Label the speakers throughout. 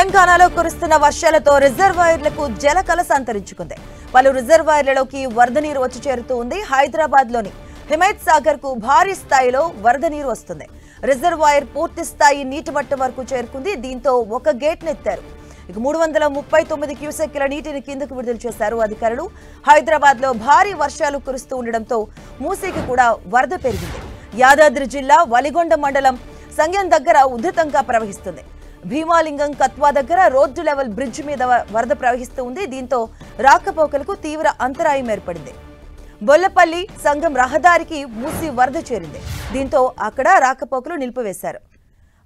Speaker 1: తెలంగాణలో కురుస్తున్న వర్షాలతో రిజర్వాయర్లకు జలకల సంతరించుకుంది. పలు రిజర్వాయర్లలోకి వరద నీరు వచ్చి చేరుతోంది. హైదరాబాద్ లోని హిమయత్ సాగర్ కు భారీ స్థాయిలో వరద నీరు వస్తుంది. రిజర్వాయర్ పూర్తి స్థాయి నీటి మట్టం వరకు చేరుకుంది. దీంతో ఒక గేట్ నెత్తారు. 339 క్యూసెక్కుల నీటిని కిందకు విడుదల చేశారు అధికారులు. హైదరాబాద్ లో భారీ వర్షాలు కురుస్తూ ఉండడంతో మూసీకి కూడా వరద పెరిగింది. యాదాద్రి జిల్లా వలిగొండ మండలం సంగెం దగ్గర ఉధృతంగా ప్రవహిస్తుంది. భీమాలింగం కత్వా దగ్గర రోడ్డు లెవెల్ బ్రిడ్జ్ మీద వరద ప్రవహిస్తూ ఉంది. దీంతో రాకపోకలకు తీవ్ర అంతరాయం ఏర్పడింది. బొల్లపల్లి సంగం రహదారికి మూసి వరద చేరింది. దీంతో అక్కడ రాకపోకలు నిలిపివేశారు.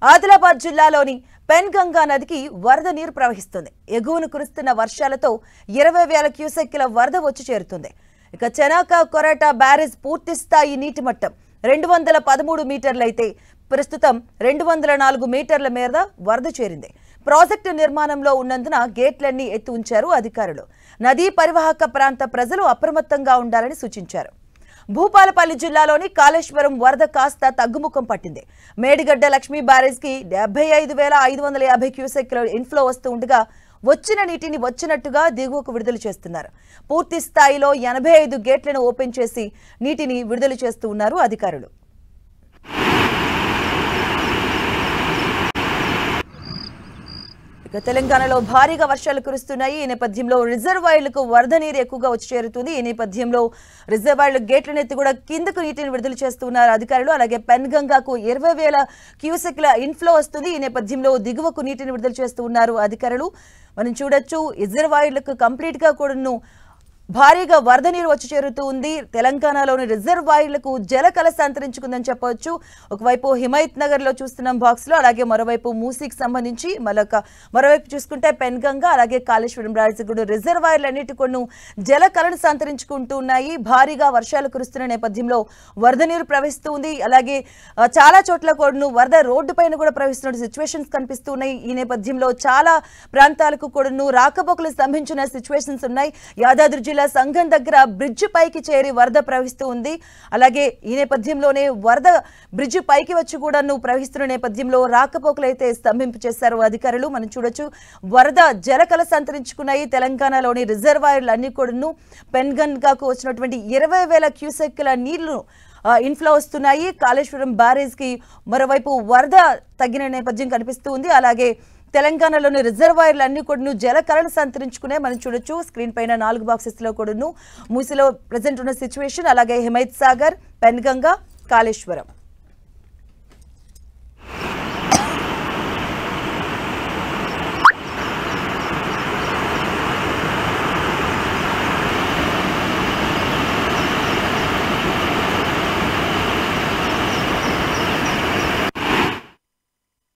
Speaker 1: ఆదిలాబాద్ జిల్లాలోని పెన్గంగా నదికి వరద నీరు ప్రవహిస్తుంది. ఎగువను కురుస్తున్న వర్షాలతో 20,000 క్యూసెక్కుల వరద వచ్చి చేరుతుంది. ఇక చెనాక కొరట బ్యారేజ్ పూర్తి స్థాయి నీటి మట్టం 213 మీటర్లయితే ప్రస్తుతం 204 మీటర్ల మేర వరద చేరింది. ప్రాజెక్టు నిర్మాణంలో ఉన్నందున గేట్లన్నీ ఎత్తి ఉంచారు అధికారులు. నదీ పరివాహక ప్రాంత ప్రజలు అప్రమత్తంగా ఉండాలని సూచించారు. భూపాలపల్లి జిల్లాలోని కాళేశ్వరం వరద కాస్త తగ్గుముఖం పట్టింది. మేడిగడ్డ లక్ష్మీ బ్యారేజ్ కి 75,550 క్యూసెక్కుల ఇన్ఫ్లో వస్తూ ఉండగా వచ్చిన నీటిని వచ్చినట్టుగా దిగువకు విడుదల చేస్తున్నారు. పూర్తి స్థాయిలో 85 గేట్లను ఓపెన్ చేసి నీటిని విడుదల చేస్తూ ఉన్నారు అధికారులు. తెలంగాణలో భారీగా వర్షాలు కురుస్తున్నాయి. ఈ నేపథ్యంలో రిజర్వాయర్లకు వరద నీరు ఎక్కువగా వచ్చి చేరుతుంది. ఈ నేపథ్యంలో రిజర్వాయర్ల గేట్లనెత్తి కూడా కిందకు నీటిని విడుదల చేస్తున్నారు అధికారులు. అలాగే పెన్గంగాకు 20,000 క్యూసెక్ల ఇన్ఫ్లో వస్తుంది. ఈ నేపథ్యంలో దిగువకు నీటిని విడుదల చేస్తూ ఉన్నారు అధికారులు. మనం చూడొచ్చు రిజర్వాయర్లకు కంప్లీట్ గా కూడాను భారీగా వరద నీరు వచ్చి చేరుతూ ఉంది. తెలంగాణలోని రిజర్వాయర్లకు జలకల సంతరించుకుందని చెప్పవచ్చు. ఒకవైపు హిమయత్ నగర్ లో చూస్తున్నాం బాక్స్ లో, అలాగే మరోవైపు మూసీకి సంబంధించి మరోవైపు చూసుకుంటే పెన్గంగా అలాగే కాళేశ్వరం బ్యారేజ్ రిజర్వాయర్లన్నిటి కొన్ని జలకలను సంతరించుకుంటూ ఉన్నాయి. భారీగా వర్షాలు కురుస్తున్న నేపథ్యంలో వరద నీరు ప్రవహిస్తూ ఉంది. అలాగే చాలా చోట్ల కూడా వరద రోడ్డు పైన కూడా ప్రవహిస్తున్న సిచ్యువేషన్స్ కనిపిస్తున్నాయి. ఈ నేపథ్యంలో చాలా ప్రాంతాలకు కూడా రాకపోకలు స్తంభించిన సిచ్యువేషన్స్ ఉన్నాయి. యాదాద్రి జిల్లా సంగం దగ్గర బ్రిడ్జ్ పైకి చేరి వరద ప్రవహిస్తూ ఉంది. అలాగే ఈ నేపథ్యంలోనే వరద బ్రిడ్జ్ పైకి వచ్చి కూడా ప్రవహిస్తున్న నేపథ్యంలో రాకపోకలు అయితే స్తంభింపు చేశారు అధికారులు. మనం చూడొచ్చు వరద జలకల సంతరించుకున్నాయి. తెలంగాణలోని రిజర్వాయర్లు అన్ని కూడా పెన్గంగాకు వచ్చినటువంటి 20,000 క్యూసెక్కుల నీళ్లు ఇన్ఫ్లో వస్తున్నాయి. కాళేశ్వరం బ్యారేజ్ కి మరోవైపు వరద తగ్గిన నేపథ్యం కనిపిస్తూ ఉంది. అలాగే తెలంగాణలోని రిజర్వాయర్లు అన్ని కూడా జలకలను సంతరించుకునే మనం చూడొచ్చు. స్క్రీన్ పైన 4 బాక్సెస్ లో కూడా మూసిలో ప్రెసెంట్ ఉన్న సిచ్యువేషన్, అలాగే హిమయత్ సాగర్, పెన్గంగా, కాళేశ్వరం.